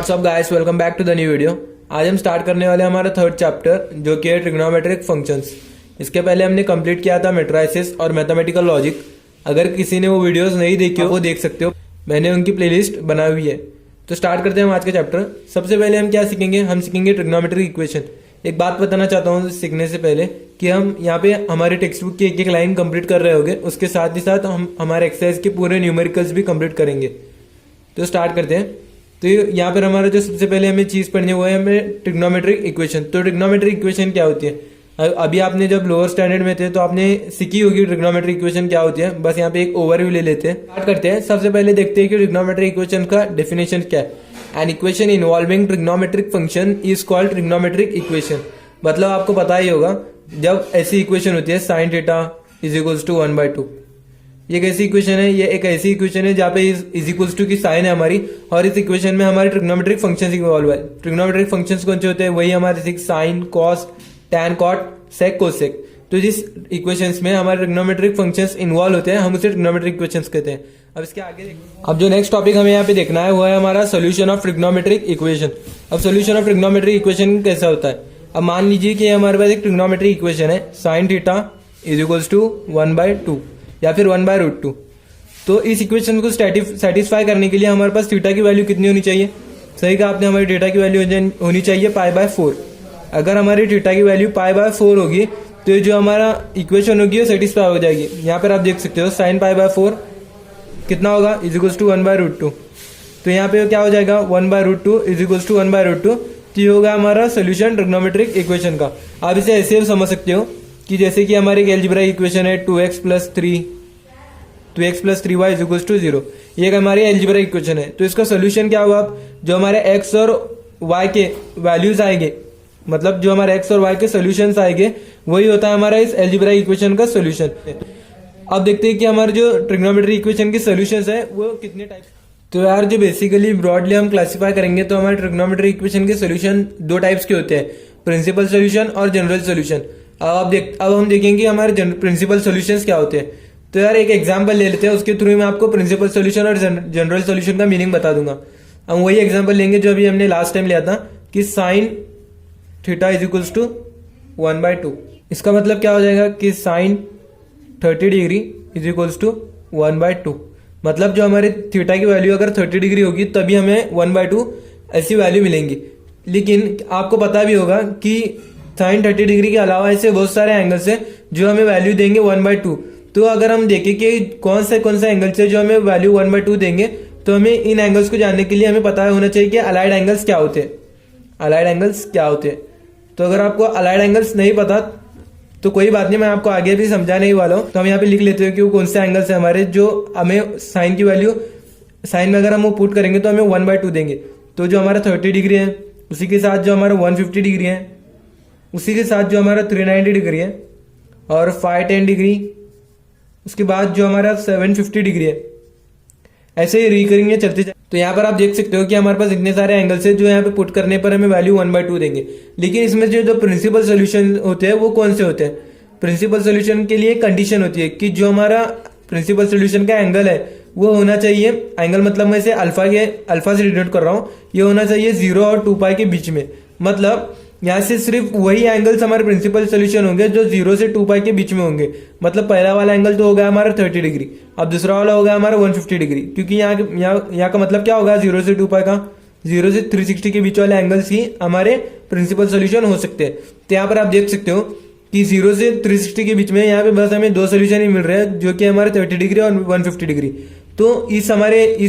WhatsApp guys, welcome back to the new video. आज हम start करने वाले हैं हमारा थर्ड चैप्टर जो कि है ट्रिग्नोमेट्रिक फंक्शंस। इसके पहले हमने कंप्लीट किया था मैट्रिसेस और मैथमेटिकल लॉजिक। अगर किसी ने वो वीडियोस नहीं देखी हो वो देख सकते हो, मैंने उनकी प्लेलिस्ट बनाई हुई है। तो स्टार्ट करते हैं हम आज का चैप्टर। सबसे पहले हम क्या सीखेंगे, हम सीखेंगे ट्रिग्नोमेट्रिक इक्वेशन। एक बात बताना चाहता हूँ सीखने से पहले कि हम यहाँ पे हमारे टेक्स्ट बुक की एक एक लाइन कंप्लीट कर रहे होंगे, उसके साथ ही साथ हम हमारे एक्सरसाइज के पूरे न्यूमेरिकल्स भी कंप्लीट करेंगे। तो स्टार्ट करते हैं। तो यहाँ पर हमारा जो सबसे पहले हमें चीज़ पढ़नी हुआ है हमें ट्रिग्नोमेट्रिक इक्वेशन। तो ट्रिग्नोमेट्रिक इक्वेशन क्या होती है, अभी आपने जब लोअर स्टैंडर्ड में थे तो आपने सीखी होगी ट्रिग्नोमेट्रिक इक्वेशन क्या होती है। बस यहाँ पे एक ओवरव्यू ले लेते हैं, स्टार्ट करते हैं। सबसे पहले देखते हैं कि ट्रिग्नोमेट्रिक इक्वेशन का डेफिनेशन क्या है। An equation involving trigonometric function is called trigonometric equation. मतलब आपको पता ही होगा जब ऐसी इक्वेशन होती है sine theta is equals to 1/2। ये कैसी इक्वेशन है, ये एक ऐसी इक्वेशन है जहाँ पे इज इक्वल्स टू की साइन है हमारी, और इस इक्वेशन में हमारे ट्रिग्नोमेट्रिक फंक्शंस इन्वॉल्व है। ट्रिग्नोमेट्रिक फंक्शंस कौन से होते हैं, वही हमारे साइन, कॉस, टैन, कॉट, सेक, कोसेक। तो जिस इक्वेशंस में हमारे ट्रिग्नोमेट्रिक फंक्शंस इन्वॉल्व होते हैं हम उसे ट्रिग्नोमेट्रिक इक्वेशंस कहते हैं। अब इसके आगे अब जो नेक्स्ट टॉपिक हमें यहाँ पे देखना है वो है हमारा सोल्यूशन ऑफ ट्रिग्नोमेट्रिक इक्वेशन। अब सोल्यूशन ऑफ ट्रिग्नोमेट्रिक इक्वेशन कैसा होता है। अब मान लीजिए कि हमारे पास एक ट्रिग्नोमेट्रिक इक्वेशन है sine theta is equals to 1/2 या फिर 1/√2। तो इस इक्वेशन को सेटिस्फाई करने के लिए हमारे पास थीटा की वैल्यू कितनी होनी चाहिए। सही कहा आपने, हमारी थीटा की वैल्यू होनी चाहिए π/4। अगर हमारी थीटा की वैल्यू π/4 होगी तो जो हमारा इक्वेशन होगी वो सेटिस्फाई हो जाएगी। यहाँ पर आप देख सकते हो साइन π/4 कितना होगा, इज इक्वल्स टू 1/√2। तो यहाँ पे क्या हो जाएगा 1/√2 इज इक्वल्स टू 1/√2। तो ये होगा हमारा सोल्यूशन ट्रिग्नोमेट्रिक इक्वेशन का। आप इसे ऐसे समझ सकते हो कि जैसे कि हमारी एक एल्जेब्राइक इक्वेशन है 2x + 3y is equals to 0। ये एक हमारी एल्जेब्राइक इक्वेशन है। तो इसका सोल्यूशन क्या होगा, जो हमारे x और y के वैल्यूज आएंगे, मतलब जो हमारे x और y के सोल्यूशंस आएंगे वही होता है हमारा इस एल्जेब्राइक इक्वेशन का सोल्यूशन। अब देखते हैं कि हमारे जो ट्रिग्नोमेट्रिक इक्वेशन के सोल्यूशंस है वो कितने टाइप। तो यार जो बेसिकली ब्रॉडली हम क्लासिफाई करेंगे तो हमारे ट्रिग्नोमेट्रिक इक्वेशन के सोल्यूशन दो टाइप्स के होते हैं, प्रिंसिपल सोल्यूशन और जनरल सोल्यूशन। अब हम देखेंगे हमारे प्रिंसिपल सोल्यूशंस क्या होते हैं। तो यार एक एग्जांपल ले लेते हैं, उसके थ्रू मैं आपको प्रिंसिपल सोल्यूशन और जनरल सोल्यूशन का मीनिंग बता दूंगा। हम वही एग्जांपल लेंगे जो अभी हमने लास्ट टाइम लिया था कि sine theta is equals to 1/2। इसका मतलब क्या हो जाएगा कि sine 30 degree is equals to 1/2। मतलब जो हमारे थीटा की वैल्यू अगर 30 डिग्री होगी तभी हमें 1/2 ऐसी वैल्यू मिलेंगी। लेकिन आपको पता भी होगा कि साइन 30 डिग्री के अलावा ऐसे बहुत सारे एंगल्स हैं जो हमें वैल्यू देंगे 1/2। तो अगर हम देखें कि कौन सा एंगल्स है जो हमें वैल्यू 1/2 देंगे, तो हमें इन एंगल्स को जानने के लिए हमें पता होना चाहिए कि अलाइड एंगल्स क्या होते हैं। अलाइड एंगल्स क्या होते हैं, तो अगर आपको अलाइड एंगल्स नहीं पता तो कोई बात नहीं, मैं आपको आगे भी समझाने ही वाला हूँ। तो हम यहाँ पे लिख लेते हैं कि वो कौन से एंगल्स है हमारे जो हमें साइन की वैल्यू, साइन में अगर हम वो पुट करेंगे तो हमें 1/2 देंगे। तो जो हमारा 30 डिग्री है, उसी के साथ जो हमारा 150 डिग्री है, उसी के साथ जो हमारा 390 डिग्री है, और 510 डिग्री, उसके बाद जो हमारा 750 डिग्री है। ऐसे ही रिकरिंग है चलते जाए। तो यहाँ पर आप देख सकते हो कि हमारे पास इतने सारे एंगल्स है जो यहाँ पे पुट करने पर हमें वैल्यू 1/2 देंगे। लेकिन इसमें जो प्रिंसिपल सोल्यूशन होते हैं वो कौन से होते हैं। प्रिंसिपल सोल्यूशन के लिए कंडीशन होती है कि जो हमारा प्रिंसिपल सोल्यूशन का एंगल है वो होना चाहिए, एंगल मतलब मैं इसे अल्फा से डिनोट कर रहा हूँ, ये होना चाहिए 0 और 2π के बीच में। मतलब यहाँ से सिर्फ वही एंगल्स हमारे प्रिंसिपल सोल्यूशन होंगे जो 0 से 2π के बीच में होंगे। मतलब पहला वाला एंगल तो हो गया हमारा 30 डिग्री, अब दूसरा वाला हो गया हमारा 150 डिग्री, क्योंकि यहाँ का मतलब क्या होगा 0 से 2π का, 0 से 360 के बीच वाले एंगल्स ही हमारे प्रिंसिपल सोल्यूशन हो सकते हैं। तो यहाँ पर आप देख सकते हो कि 0 से 360 के बीच में यहाँ पे बस हमें दो सोल्यूशन ही मिल रहे हैं जो कि हमारे 30 डिग्री और 150 डिग्री। तो इस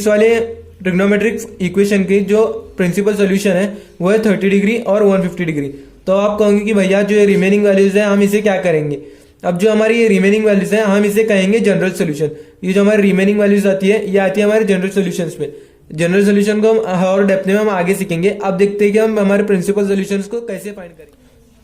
वाले ट्रिग्नोमेट्रिक इक्वेशन की जो प्रिंसिपल सोल्यूशन है वो है 30 डिग्री और 150 डिग्री। तो आप कहोगे कि भैया जो रिमेनिंग वैल्यूज है हम इसे क्या करेंगे। अब जो हमारी ये रिमेनिंग वैल्यूज है हम इसे कहेंगे जनरल सोल्यूशन। ये जो हमारी रिमेनिंग वैल्यूज आती है ये आती है हमारे जनरल सोल्यूशंस में। जनरल सोल्यूशन को हम और डेप्थ में हम आगे सीखेंगे। अब देखते हैं कि हम हमारे प्रिंसिपल सोल्यूशंस को कैसे फाइंड करेंगे।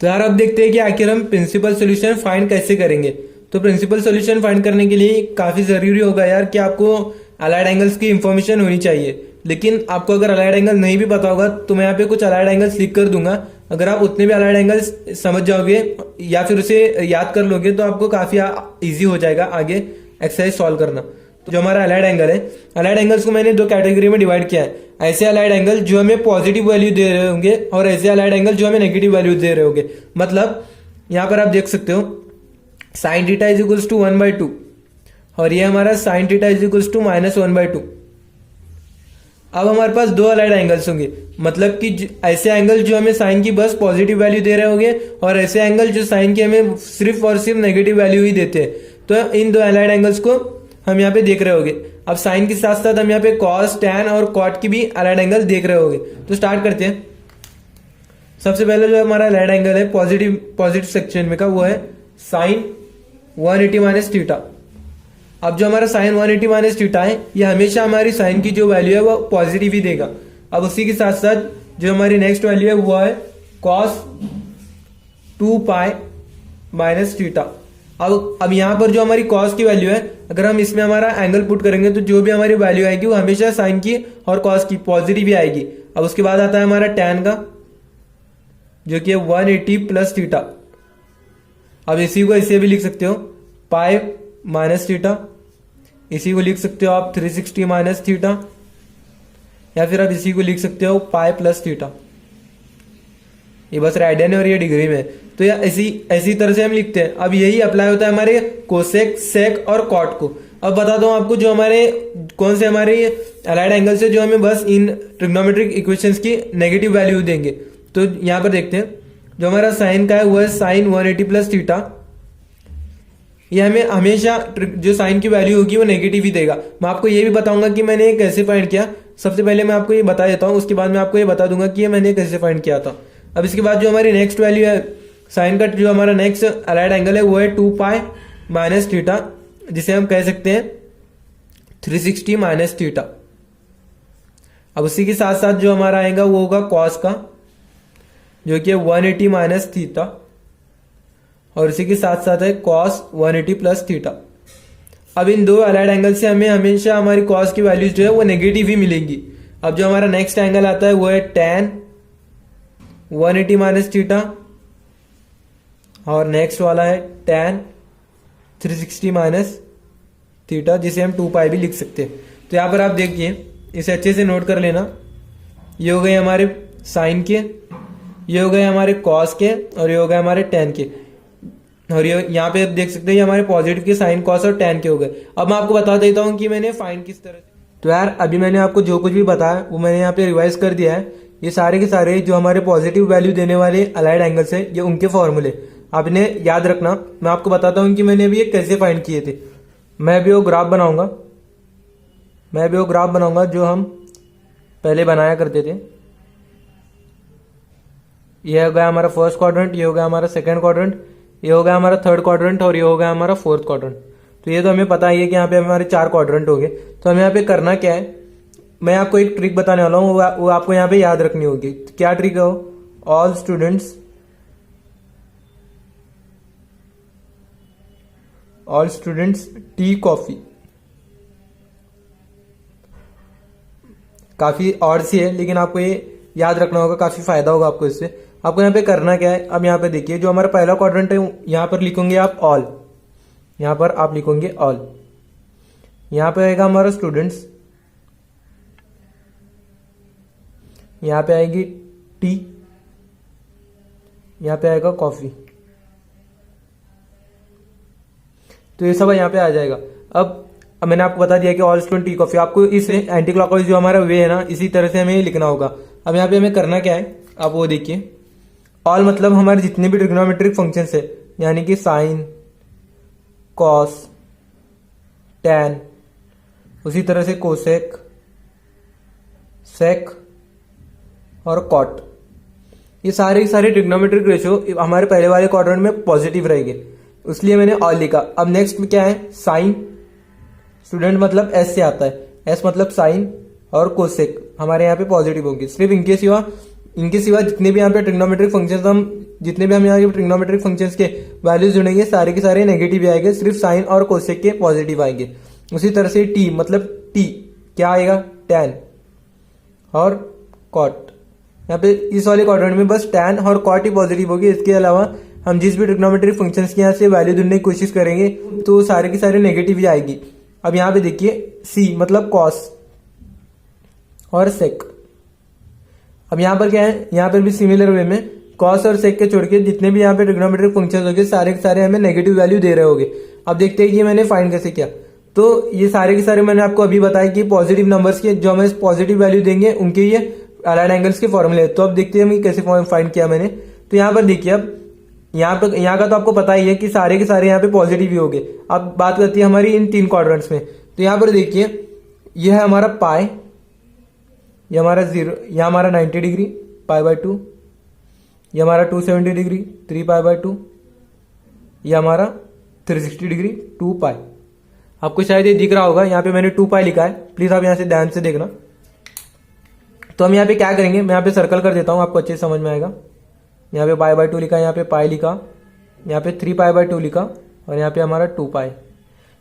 तो यार अब देखते हैं कि आखिर हम प्रिंसिपल सोल्यूशन फाइंड कैसे करेंगे। तो प्रिंसिपल सोल्यूशन फाइंड करने के लिए काफी जरूरी होगा यार कि आपको अलाइड एंगल्स की इंफॉर्मेशन होनी चाहिए। लेकिन आपको अगर अलाइड एंगल नहीं भी पता होगा तो मैं यहाँ पे कुछ अलाइड एंगल्स लिख कर दूंगा। अगर आप उतने भी अलाइड एंगल्स समझ जाओगे या फिर उसे याद कर लोगे तो आपको काफी इजी हो जाएगा आगे एक्सरसाइज सॉल्व करना। जो हमारा अलाइड एंगल है, अलाइड एंगल्स को मैंने दो कैटेगरी में डिवाइड किया है। ऐसे अलाइड एंगल जो हमें पॉजिटिव वैल्यू दे रहे होंगे और ऐसे अलाइड एंगल जो हमें नेगेटिव वैल्यू दे रहे होंगे। मतलब यहां पर आप देख सकते हो sine theta is equals to 1/2 और ये हमारा sine theta is equals to -1/2। अब हमारे पास दो अलाइड एंगल्स होंगे, मतलब कि ऐसे एंगल जो हमें साइन की बस पॉजिटिव वैल्यू दे रहे होंगे और ऐसे एंगल जो साइन की हमें सिर्फ और सिर्फ नेगेटिव वैल्यू ही देते हैं। तो इन दो अलाइड एंगल्स को हम यहाँ पे देख रहे होंगे। अब साइन के साथ साथ हम यहाँ पे कॉस, टैन और कॉट की भी अलाइड एंगल देख रहे होंगे। तो स्टार्ट करते हैं। सबसे पहले जो हमारा अलाइड एंगल है पॉजिटिव सेक्शन में का, वो है साइन 180 माइनस थीटा। अब जो हमारा साइन 180 माइनस थीटा है, ये हमेशा हमारी साइन की जो वैल्यू है वो पॉजिटिव ही देगा। अब उसी के साथ साथ जो हमारी नेक्स्ट वैल्यू है वो है कॉस 2π माइनस थीटा। अब यहां पर जो हमारी कॉस की वैल्यू है, अगर हम इसमें हमारा एंगल पुट करेंगे तो जो भी हमारी वैल्यू आएगी वो हमेशा साइन की और कॉस की पॉजिटिव ही आएगी। अब उसके बाद आता है हमारा टैन का, जो कि है 180 प्लस थीटा। अब इसी को ऐसे भी लिख सकते हो पाई माइनस थीटा, इसी को लिख सकते हो आप 360 माइनस थीटा, या फिर आप इसी को लिख सकते हो पाई प्लस थीटा। ये बस रेडियन और ये डिग्री में। तो या ऐसी तरह से हम लिखते हैं। अब यही अप्लाई होता है हमारे कोसेक, सेक और कॉट को। अब बता दो आपको जो हमारे कौन से हमारे अलाइड एंगल से जो हमें बस इन ट्रिग्नोमेट्रिक इक्वेशंस की नेगेटिव वैल्यू देंगे। तो यहां पर देखते हैं, जो हमारा साइन का है वो है साइन 180 प्लस थीटा। ये हमें हमेशा जो साइन की वैल्यू होगी वो नेगेटिव ही देगा। मैं आपको ये भी बताऊंगा कि मैंने कैसे फाइंड किया। सबसे पहले मैं आपको ये बता देता हूं, उसके बाद मैं आपको ये बता दूंगा कि ये मैंने कैसे फाइंड किया था। अब इसके बाद जो हमारी नेक्स्ट वैल्यू है साइन का, जो हमारा नेक्स्ट अलाइड एंगल है वो है 2π माइनस थीटा, जिसे हम कह सकते हैं 360 माइनस थीटा। अब उसी के साथ साथ जो हमारा आएगा वो होगा कॉस का, जो कि 180 माइनस थीटा, और इसी के साथ साथ है कॉस 180 प्लस थीटा। अब इन दो अलाइड एंगल से हमें हमेशा हमारी कॉस की वैल्यूज जो है वो नेगेटिव ही मिलेंगी। अब जो हमारा नेक्स्ट एंगल आता है वो है टैन 180 माइनस थीटा, और नेक्स्ट वाला है टैन 360 माइनस थीटा, जिसे हम 2π भी लिख सकते हैं। तो यहां पर आप देखिए, इसे अच्छे से नोट कर लेना। ये हो गए हमारे साइन के, ये हो गए हमारे कॉस के, और ये हो गए हमारे टैन के। और ये यहाँ पे आप देख सकते हैं ये हमारे पॉजिटिव के साइन, कॉस और टैन के हो गए। अब मैं आपको बता देता हूँ कि मैंने फाइंड किस तरह से। तो यार अभी मैंने आपको जो कुछ भी बताया वो मैंने यहाँ पे रिवाइज कर दिया है। ये सारे के सारे जो हमारे पॉजिटिव वैल्यू देने वाले अलाइड एंगल्स है, ये उनके फॉर्मूले आपने याद रखना। मैं आपको बताता हूँ कि मैंने अभी ये कैसे फाइंड किए थे। मैं भी वो ग्राफ बनाऊंगा जो हम पहले बनाया करते थे। ये हो गया हमारा फर्स्ट क्वाड्रेंट, ये हो गया हमारा सेकंड क्वाड्रेंट, ये हो गया हमारा थर्ड क्वाड्रेंट, और ये हो गया हमारा फोर्थ क्वाड्रेंट। तो ये तो हमें पता ही है कि यहाँ पे हमारे 4 क्वाड्रेंट हो गए। तो हमें यहाँ पे करना क्या है, मैं आपको एक ट्रिक बताने वाला हूँ, वो आपको यहाँ पे याद रखनी होगी। तो क्या ट्रिक है वो, ऑल स्टूडेंट्स टी कॉफी। काफी और सी है, लेकिन आपको ये याद रखना होगा, काफी फायदा होगा आपको इससे। आपको यहाँ पे करना क्या है, अब यहाँ पे देखिए जो हमारा पहला क्वाड्रेंट है यहाँ पर लिखेंगे आप ऑल, यहाँ पर आप लिखेंगे ऑल। यहाँ पे आएगा हमारा स्टूडेंट्स, यहाँ पे आएगी टी, यहाँ पे आएगा कॉफी। तो ये सब यहाँ पे आ जाएगा। अब मैंने आपको बता दिया कि ऑल स्टूडेंट टी कॉफी। आपको इस एंटी क्लॉकवाइज जो हमारा वे है ना, इसी तरह से हमें लिखना होगा। अब यहाँ पे हमें करना क्या है, आप वो देखिए। ऑल मतलब हमारे जितने भी ट्रिग्नोमेट्रिक फंक्शंस है, यानी कि साइन, कॉस, टैन, उसी तरह से कोसेक, सेक और कॉट, ये सारे ट्रिग्नोमेट्रिक रेशियो हमारे पहले वाले क्वाड्रेंट में पॉजिटिव रहेंगे, इसलिए मैंने ऑल लिखा। अब नेक्स्ट में क्या है, साइन, स्टूडेंट मतलब एस से आता है, एस मतलब साइन, और कोसेक हमारे यहाँ पे पॉजिटिव होंगे। सिर्फ इनके सिवा जितने भी यहाँ पे ट्रिग्नोमेट्रिक फंक्शंस हम यहाँ पे ट्रिग्नोमेट्रिक फंक्शंस के वैल्यूज जुड़ेंगे, सारे के सारे नेगेटिव आएंगे, सिर्फ साइन और कोसेक के पॉजिटिव आएंगे। उसी तरह से टी मतलब टी क्या आएगा, टैन और कॉट। यहाँ पे इस वाले क्वाड्रेंट में बस टैन और कॉट ही पॉजिटिव होगी। इसके अलावा हम जिस भी ट्रिग्नोमेट्रिक फंक्शंस के यहाँ से वैल्यू ढूंढने की कोशिश करेंगे तो सारे की सारे नेगेटिव ही आएगी। अब यहाँ पे देखिए सी मतलब कॉस और सेक। अब यहाँ पर क्या है, यहाँ पर भी सिमिलर वे में कॉस और सेक के छोड़ के जितने भी यहाँ पे ट्रिग्नोमेट्रिक फंक्शंस होंगे सारे के सारे हमें नेगेटिव वैल्यू दे रहे होंगे। अब देखते हैं कि मैंने फाइंड कैसे किया। तो ये सारे के सारे मैंने आपको अभी बताया कि पॉजिटिव नंबर्स के जो हमें पॉजिटिव वैल्यू देंगे उनके ये अलाइड एंगल्स के फॉर्मूले। तो अब देखते हैं कैसे फाइंड किया मैंने। तो यहाँ पर देखिए, अब यहाँ का तो आपको पता ही है कि सारे के सारे यहाँ पे पॉजिटिव ही हो गए। अब बात करती है हमारी इन 3 क्वाड्रेंट्स में। तो यहाँ पर देखिए यह है हमारा पाई, यह हमारा 0, यह हमारा 90 डिग्री π/2, यह हमारा 270 डिग्री 3π/2, यह हमारा 360 डिग्री 2π। आपको शायद ये दिख रहा होगा, यहाँ पे मैंने 2π लिखा है, प्लीज आप यहाँ से ध्यान से देखना। तो हम यहाँ पे क्या करेंगे, मैं यहाँ पे सर्कल कर देता हूँ, आपको अच्छे से समझ में आएगा। यहाँ पे π/2 लिखा, यहाँ पे पाई लिखा, यहाँ पे 3π/2 लिखा और यहाँ पे हमारा 2π।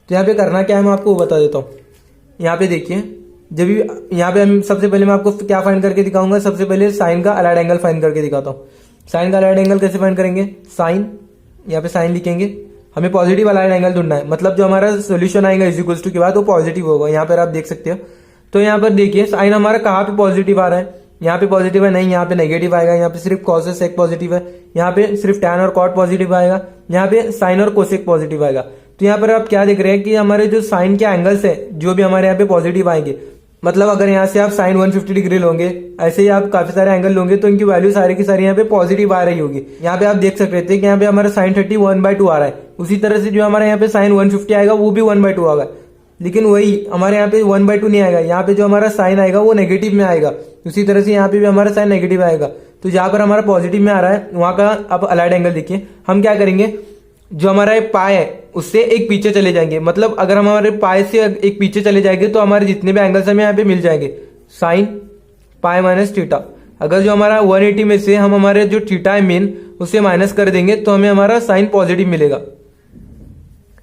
तो यहाँ पे करना क्या है मैं आपको बता देता हूँ। यहाँ पे देखिए, जब भी यहाँ पे हम सबसे पहले मैं आपको क्या फाइंड करके दिखाऊंगा, सबसे पहले साइन का अलाइड एंगल फाइंड करके दिखाता हूँ। साइन का अलाइड एंगल कैसे फाइंड करेंगे, साइन, यहाँ पे साइन लिखेंगे, हमें पॉजिटिव अलाइड एंगल ढूंढना है, मतलब जो हमारा सोल्यूशन आएगा इज इक्वल टू के बाद वो पॉजिटिव होगा। यहाँ पर आप देख सकते हो। तो यहाँ पर देखिए साइन हमारा कहाँ पे पॉजिटिव आ रहा है, यहाँ पे पॉजिटिव है नहीं, यहाँ पे नेगेटिव आएगा। यहाँ पे सिर्फ कॉस और सेक पॉजिटिव है, यहाँ पे सिर्फ टैन और कॉट पॉजिटिव आएगा, यहाँ पे साइन और कोसेक पॉजिटिव आएगा। तो यहाँ पर आप क्या देख रहे हैं कि हमारे जो साइन के एंगल्स है जो भी हमारे यहाँ पे पॉजिटिव आएंगे, मतलब अगर यहाँ से आप साइन 150 डिग्री लोगे, ऐसे ही आप काफी सारे एंगल लोगे तो इनकी वैल्यू सारी की सारी यहाँ पे पॉजिटिव आ रही होगी। यहाँ पे आप देख सकते थे कि यहाँ पे हमारा साइन 30 1/2 आ रहा है। उसी तरह से जो हमारे यहाँ पे साइन 150 आएगा वो भी 1/2 आएगा, लेकिन वही हमारे यहाँ पे 1/2 नहीं आएगा। यहाँ पे जो हमारा साइन आएगा वो नेगेटिव में आएगा। उसी तरह से यहाँ पे भी हमारा साइन नेगेटिव आएगा। तो जहां पर हमारा पॉजिटिव में आ रहा है वहां का आप अलाइड एंगल देखिए। हम क्या करेंगे, जो हमारा पाई है उससे एक पीछे चले जाएंगे, मतलब अगर हम हमारे पाई से एक पीछे चले जाएंगे तो हमारे जितने भी एंगल्स हमें यहाँ पे मिल जाएंगे, साइन पाई माइनस थीटा। अगर जो हमारा 180 में से हम हमारे जो थीटा है मेन उससे माइनस कर देंगे तो हमें हमारा साइन पॉजिटिव मिलेगा।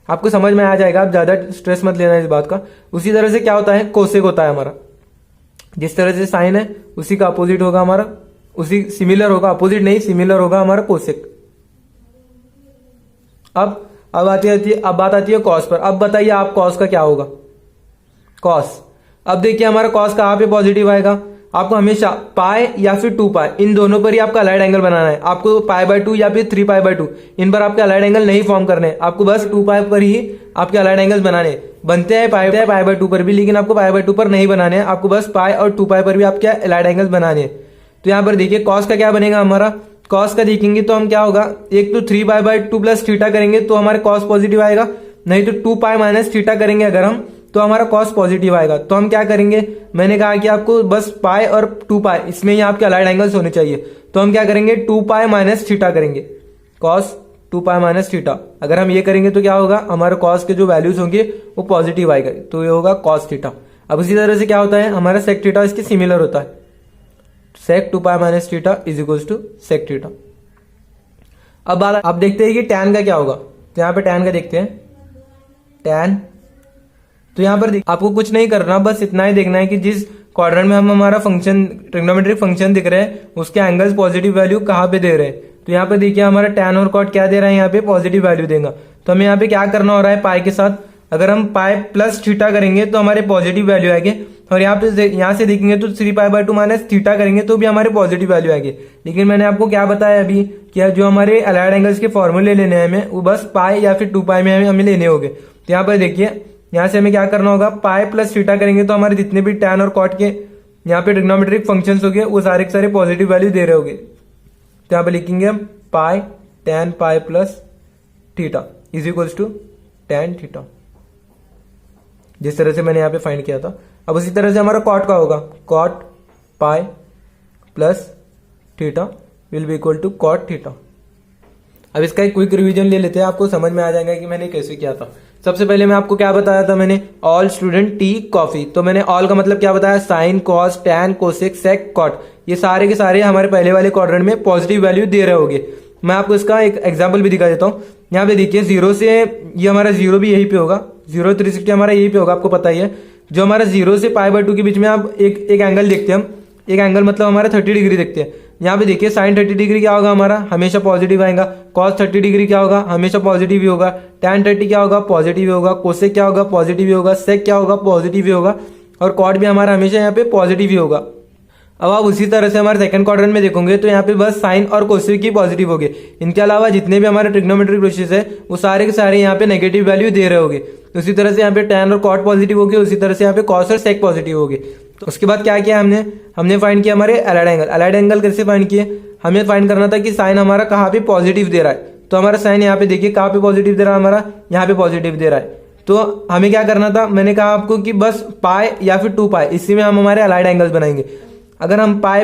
आपको समझ में आ जाएगा, आप ज्यादा स्ट्रेस मत लेना इस बात का। उसी तरह से क्या होता है, कोसेक होता है हमारा। जिस तरह से साइन है उसी का अपोजिट होगा हमारा, उसी सिमिलर होगा, अपोजिट नहीं सिमिलर होगा हमारा कोसेक। अब बात आती है कॉस पर। अब बताइए आप कॉस का क्या होगा, कॉस। अब देखिए हमारा कॉस कहाँ पे पॉजिटिव आएगा, आपको हमेशा पाई या फिर 2π इन दोनों पर ही आपका अलाइड एंगल बनाना है। आपको π/2 या फिर 3π/2 इन पर आपके अलाइड एंगल नहीं फॉर्म करने हैं, आपको बस 2π पर ही आपके अलाइड एंगल्स बनाने बनते हैं। π/2 पर भी, लेकिन आपको π/2 पर नहीं बनाने हैं, आपको बस पाई और 2π पर भी आपके अलाइड एंगल्स बनाने हैं। तो यहाँ पर देखिए कॉस का क्या बनेगा, हमारा कॉस का देखेंगे तो हम क्या होगा, एक तो 3π/2 प्लस थीटा करेंगे तो हमारे कॉस पॉजिटिव आएगा, नहीं तो 2π माइनस थीटा करेंगे अगर हम तो हमारा कॉस पॉजिटिव आएगा। तो हम क्या करेंगे, मैंने कहा कि आपको बस पाई और 2π इसमें ही आपके अलाइड एंगल्स होने चाहिए। तो हम क्या करेंगे, 2π माइनस थीटा करेंगे, कॉस 2π माइनस थीटा। अगर हम ये करेंगे तो क्या होगा, हमारे कॉस के जो वैल्यूज होंगे वो पॉजिटिव आएगा, तो ये होगा कॉस थीटा। अब इसी तरह से क्या होता है, हमारा सेक थीटा इसके सिमिलर होता है, sec 2π minus theta is equals to sec theta. अब देखते हैं कि टैन का क्या होगा। तो यहाँ पे टैन का देखते हैं, टैन। तो यहाँ पर आपको कुछ नहीं करना, बस इतना ही देखना है कि जिस क्वाड्रेंट में हम हमारा फंक्शन ट्रिग्नोमेट्रिक फंक्शन दिख रहे हैं उसके एंगल्स पॉजिटिव वैल्यू कहाँ पे दे रहे हैं। तो यहाँ पे देखिए हमारा टैन और कॉट क्या दे रहा है, यहाँ पे पॉजिटिव वैल्यू देगा। तो हमें यहाँ पे क्या करना हो रहा है, पाई के साथ अगर हम पाई प्लस थीटा करेंगे तो हमारे पॉजिटिव वैल्यू आएंगे, और यहाँ से देखेंगे तो 3π/2 माइनस थीटा करेंगे तो भी हमारे पॉजिटिव वैल्यू आएंगे। लेकिन मैंने आपको क्या बताया अभी, क्या जो हमारे अलाइड एंगल्स के फॉर्मूले लेने हैं हमें वो बस पाई या फिर 2π में हमें लेने होंगे। तो यहाँ पर देखिए यहाँ से हमें क्या करना होगा, पाई प्लस थीटा करेंगे तो हमारे जितने भी टैन और कॉट के यहाँ पे ट्रिग्नोमेट्रिक फंक्शंस हो गए वो सारे के सारे पॉजिटिव वैल्यू दे रहे होंगे। तो यहाँ पे लिखेंगे हम pi tan pi plus theta is equals to tan theta, जिस तरह से मैंने यहाँ पे फाइंड किया था। अब उसी तरह से हमारा कॉट का होगा, cot pi plus theta will be equal to cot theta. अब इसका एक क्विक रिवीजन ले लेते हैं, आपको समझ में आ जाएगा कि मैंने कैसे किया था। सबसे पहले मैं आपको क्या बताया था, मैंने ऑल स्टूडेंट टी कॉफी। तो मैंने ऑल का मतलब क्या बताया, sine cos tan cosec sec cot, ये सारे के सारे हमारे पहले वाले क्वाड्रेंट में पॉजिटिव वैल्यू दे रहे होंगे। मैं आपको इसका एक एग्जाम्पल भी दिखा देता हूँ। यहाँ पे देखिए 0 से ये हमारा 0 भी यही पे होगा, 0 360 हमारा यही पे होगा, आपको पता ही है। जो हमारा 0 से π/2 के बीच में आप एक एंगल देखते हैं, हम एक एंगल मतलब हमारा 30 डिग्री देखते हैं। यहाँ पे देखिए साइन 30 डिग्री क्या होगा हमारा, हमेशा पॉजिटिव आएगा। कॉस 30 डिग्री क्या होगा, हमेशा पॉजिटिव ही होगा। tan 30 क्या होगा, पॉजिटिव ही होगा। कोसेक क्या होगा, पॉजिटिव ही होगा। सेक क्या होगा, पॉजिटिव ही होगा। और कॉट भी हमारा हमेशा यहाँ पे पॉजिटिव ही होगा। अब आप उसी तरह से हमारे सेकंड क्वाड्रेंट में देखोगे तो यहाँ पे बस साइन और कोसेक ही पॉजिटिव होंगे। इनके अलावा जितने भी हमारे ट्रिग्नोमेट्रिक रेशियोज है वो सारे के सारे यहाँ पे नेगेटिव वैल्यू दे रहे होंगे। उसी तरह से यहाँ पे tan और कॉट पॉजिटिव होगी, उसी तरह से यहाँ पे कॉस और सेक पॉजिटिव होगी। तो उसके बाद क्या किया हमने फाइंड किया हमारे अलाइड एंगल। अलाइड एंगल कैसे फाइंड किए, हमें फाइंड करना था कि साइन हमारा कहाँ पे पॉजिटिव दे रहा है। तो हमारा साइन यहाँ पे देखिए कहाँ पे पॉजिटिव दे रहा है, हमारा यहाँ पे पॉजिटिव दे रहा है। तो हमें क्या करना था, मैंने कहा आपको कि बस पाई या फिर 2 पाई, इसी में हम हमारे अलाइड एंगल्स बनाएंगे। अगर हम पाई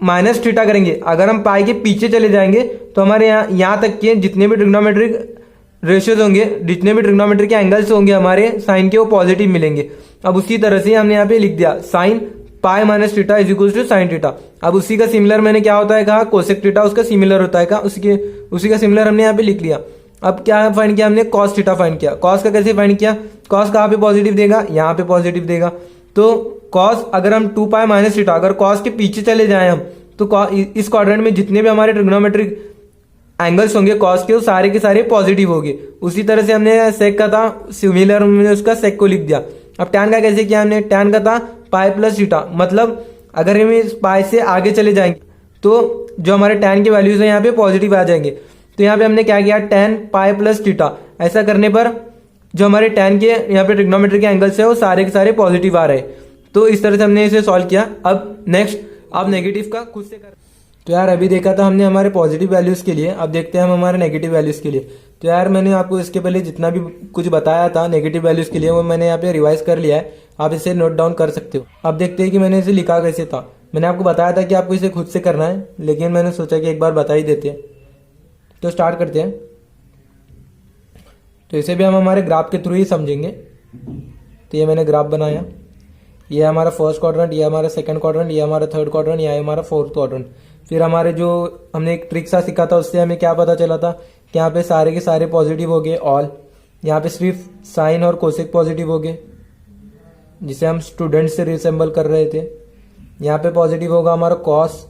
माइनस थीटा करेंगे, अगर हम पाई के पीछे चले जाएंगे तो हमारे यहाँ तक के जितने भी ट्रिग्नोमेट्रिक रेशियोज होंगे, जितने भी ट्रिग्नोमेट्रिक के एंगल्स होंगे हमारे साइन के, वो पॉजिटिव मिलेंगे। अब उसी तरह से हमने यहाँ पे लिख दिया sine pi minus theta is equal to sine theta. अब उसी का सिमिलर मैंने क्या होता है कहा, कोसेक थीटा उसका सिमिलर होता है कहा, उसी का सिमिलर हमने यहाँ पे लिख लिया। अब क्या फाइंड किया हमने, कॉस थीटा फाइंड किया। कॉस का कैसे फाइंड किया, कॉस कहाँ पे पॉजिटिव देगा, यहाँ पे पॉजिटिव देगा। तो कॉस अगर हम 2 पाई माइनस थीटा, अगर कॉस के पीछे चले जाएं हम, तो इस क्वाड्रेंट में जितने भी हमारे ट्रिग्नोमेट्रिक एंगल्स होंगे कॉस के, वो सारे के सारे पॉजिटिव होंगे। उसी तरह से हमने सेक का था सिमिलर, हमने उसका सेक को लिख दिया। अब टैन का कैसे किया हमने, टैन का था पाई प्लस थीटा, मतलब अगर हम इस पाई से आगे चले जाएंगे तो जो हमारे टैन के वैल्यूज है यहाँ पे पॉजिटिव आ जाएंगे। तो यहाँ पे हमने क्या किया, टैन पाई प्लस थीटा। ऐसा करने पर जो हमारे टैन के यहाँ पे ट्रिग्नोमेट्री के एंगल्स है वो सारे के सारे पॉजिटिव आ रहे हैं। तो इस तरह से हमने इसे सॉल्व किया। अब नेक्स्ट आप नेगेटिव का खुद से कर। तो यार अभी देखा था हमने हमारे पॉजिटिव वैल्यूज के लिए, अब देखते हैं हम हमारे नेगेटिव वैल्यूज के लिए। तो यार मैंने आपको इसके पहले जितना भी कुछ बताया था नेगेटिव वैल्यूज के लिए वो मैंने यहाँ पे रिवाइज कर लिया है, आप इसे नोट डाउन कर सकते हो। अब देखते हैं कि मैंने इसे लिखा कैसे था। मैंने आपको बताया था कि आपको इसे खुद से करना है, लेकिन मैंने सोचा कि एक बार बता ही देते हैं। तो स्टार्ट करते हैं। तो इसे भी हम हमारे ग्राफ के थ्रू ही समझेंगे। तो ये मैंने ग्राफ बनाया, ये हमारा फर्स्ट क्वाड्रेंट, ये हमारा सेकंड क्वाड्रेंट, ये हमारा थर्ड क्वाड्रेंट, ये हमारा फोर्थ क्वाड्रेंट। फिर हमारे जो हमने एक ट्रिक सा सीखा था उससे हमें क्या पता चला था कि यहाँ पे सारे के सारे पॉजिटिव हो गए ऑल। यहाँ पे सिर्फ साइन और कोसेक पॉजिटिव हो गए, जिसे हम स्टूडेंट से रिसेंबल कर रहे थे। यहाँ पे पॉजिटिव होगा हमारा कॉस,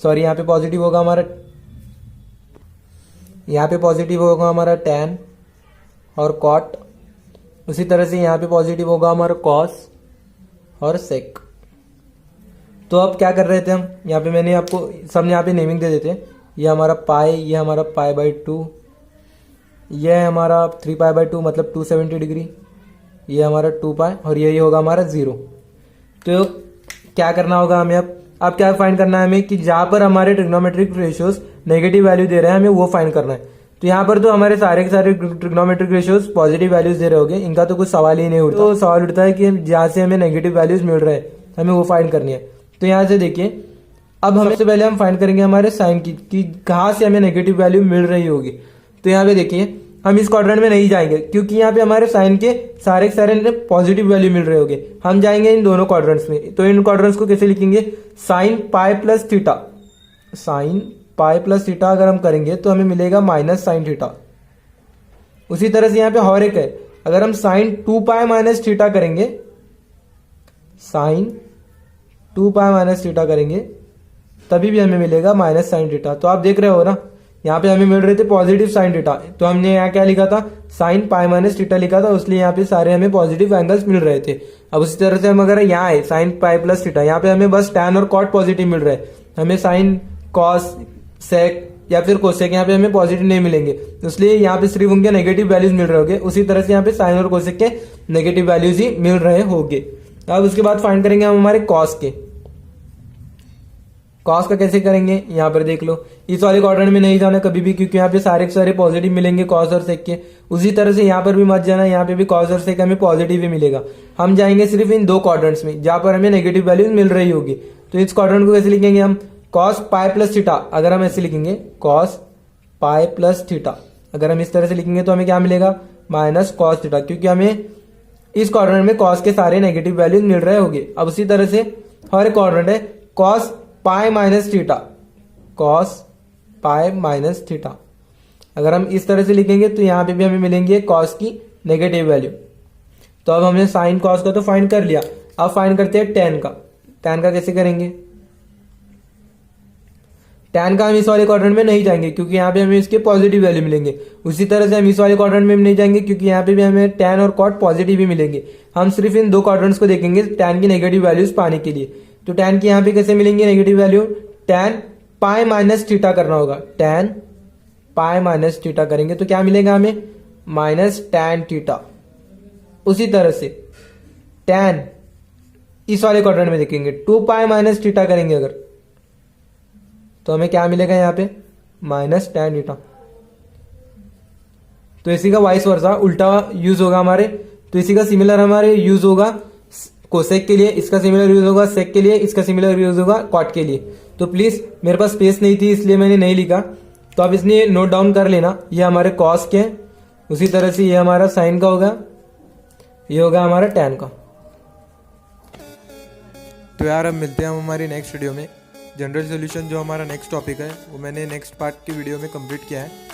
सॉरी यहाँ पे पॉजिटिव होगा हमारा, यहाँ पे पॉजिटिव होगा हमारा टैन और कॉट। उसी तरह से यहाँ पे पॉजिटिव होगा हमारा कॉस और सेक। तो अब क्या कर रहे थे हम, यहाँ पे मैंने आपको सब यहाँ पे नेमिंग दे देते हैं। ये हमारा पाई, ये हमारा पाई बाई 2, ये है हमारा 3 पाई बाई 2 मतलब 270 डिग्री, ये हमारा 2 पाई और यही होगा हमारा 0। तो क्या करना होगा हमें, अब क्या फाइंड करना है हमें कि जहाँ पर हमारे ट्रिग्नोमेट्रिक रेशियोज नेगेटिव वैल्यू दे रहे हैं हमें वो फाइंड करना है। तो यहाँ पर तो हमारे सारे के सारे ट्रिग्नोमेट्रिक रेशियोज पॉजिटिव वैल्यूज दे रहे होंगे, इनका तो कुछ सवाल ही नहीं उठता। तो सवाल उठता है कि जहाँ से हमें नेगेटिव वैल्यूज मिल रहे हैं हमें वो फाइंड करनी है। तो यहाँ से देखिए, अब सबसे पहले हम फाइंड करेंगे हमारे साइन की कि कहाँ से हमें नेगेटिव वैल्यू मिल रही होगी। तो यहाँ पे देखिए हम इस क्वाड्रेंट में नहीं जाएंगे क्योंकि यहाँ पे हमारे साइन के सारे पॉजिटिव वैल्यू मिल रहे होंगे। हम जाएंगे इन दोनों क्वाड्रेंट्स में। तो इन क्वाड्रेंट्स को कैसे लिखेंगे, sine pi plus theta, sine pi plus theta अगर हम करेंगे तो हमें मिलेगा माइनस साइन थीटा। उसी तरह से यहाँ पे और एक है, अगर हम साइन 2 पाई माइनस थीटा करेंगे, साइन 2 पाई माइनस थीटा करेंगे तभी भी हमें मिलेगा माइनस साइन थीटा। तो आप देख रहे हो ना, यहाँ पे हमें मिल रहे थे पॉजिटिव साइन थीटा, तो हमने यहाँ क्या लिखा था, साइन पाई माइनस थीटा लिखा था, इसलिए यहाँ पे सारे हमें पॉजिटिव एंगल्स मिल रहे थे। अब उसी तरह से हम अगर यहाँ आए साइन पाई प्लस थीटा, यहाँ पे हमें बस टैन और कॉट पॉजिटिव मिल रहे हैं, हमें साइन कॉस सेक या फिर कोसेक यहाँ पे हमें पॉजिटिव नहीं मिलेंगे, इसलिए यहाँ पे सिर्फ उनके नेगेटिव वैल्यूज मिल रहे होंगे। उसी तरह से यहाँ पे साइन और कोसेक के नेगेटिव वैल्यूज ही मिल रहे होंगे। अब उसके बाद फाइंड करेंगे हम हमारे कॉस के। कॉस का कैसे करेंगे, यहाँ पर देख लो, इस वाले क्वाड्रेंट में नहीं जाना कभी भी क्योंकि यहाँ पे सारे के सारे पॉजिटिव मिलेंगे कॉस और सेक के। उसी तरह से यहाँ पर भी मत जाना, यहाँ पे भी कॉस और सेक हमें पॉजिटिव ही मिलेगा। हम जाएंगे सिर्फ इन दो क्वाड्रेंट्स में जहां पर हमें नेगेटिव वैल्यूज मिल रही होगी। तो इस क्वाड्रेंट को कैसे लिखेंगे हम, कॉस पाई प्लस थीटा, अगर हम ऐसे लिखेंगे कॉस पाई प्लस थीटा, अगर हम इस तरह से लिखेंगे तो हमें क्या मिलेगा, माइनस कॉस थीटा, क्योंकि हमें इस क्वाड्रेंट में कॉस के सारे नेगेटिव वैल्यूज मिल रहे होंगे। अब उसी तरह से और एक क्वाड्रेंट है cos pi minus theta, cos pi minus theta, अगर हम इस तरह से लिखेंगे तो यहाँ पे भी हमें मिलेंगे कॉस की नेगेटिव वैल्यू। तो अब हमने साइन कॉस का तो फाइंड कर लिया, अब फाइंड करते हैं टेन का। टेन का कैसे करेंगे, tan का हम इस वाले क्वाड्रेंट में नहीं जाएंगे क्योंकि यहाँ पे हमें इसके पॉजिटिव वैल्यू मिलेंगे। उसी तरह से हम इस वाले क्वाड्रेंट में नहीं जाएंगे क्योंकि यहाँ पे भी हमें tan और cot पॉजिटिव ही मिलेंगे। हम सिर्फ इन दो क्वाड्रेंट्स को देखेंगे tan की नेगेटिव वैल्यूज पाने के लिए। तो tan की यहाँ पे कैसे मिलेंगे नेगेटिव वैल्यू, tan पाई माइनस थीटा करना होगा, tan पाई माइनस थीटा करेंगे तो क्या मिलेगा हमें, माइनस tan थीटा। उसी तरह से tan इस वाले क्वाड्रेंट में देखेंगे 2 पाई माइनस थीटा करेंगे अगर, तो हमें क्या मिलेगा यहाँ पे, माइनस tan थीटा। तो इसी का वाइस वर्सा उल्टा यूज होगा हमारे। तो इसी का सिमिलर हमारे यूज होगा कोसेक के लिए, इसका सिमिलर यूज होगा सेक के लिए, इसका सिमिलर यूज होगा कॉट के लिए। तो प्लीज मेरे पास स्पेस नहीं थी इसलिए मैंने नहीं लिखा, तो आप इसलिए नोट डाउन कर लेना। ये हमारे कॉस के, उसी तरह से ये हमारा साइन का होगा, ये होगा हमारा tan का। तो यार अब मिलते हैं हम हमारी नेक्स्ट वीडियो में। जनरल सॉल्यूशन जो हमारा नेक्स्ट टॉपिक है वो मैंने नेक्स्ट पार्ट की वीडियो में कंप्लीट किया है।